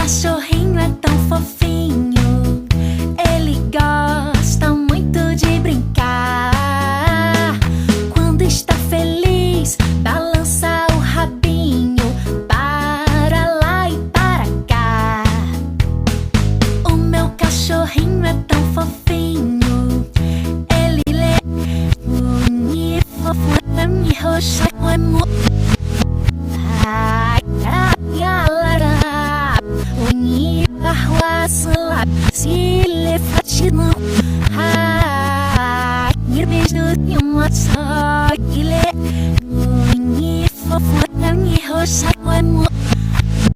cachorrinho é tão fofinho, ele gosta muito de brincar. Quando está feliz, balança o rabinho para lá e para cá. O meu cachorrinho é tão fofinho, ele lê bonito, fofo, me roxa, se ele fatina, ir beijo de uma só, ele bonito, fofo, me roxa,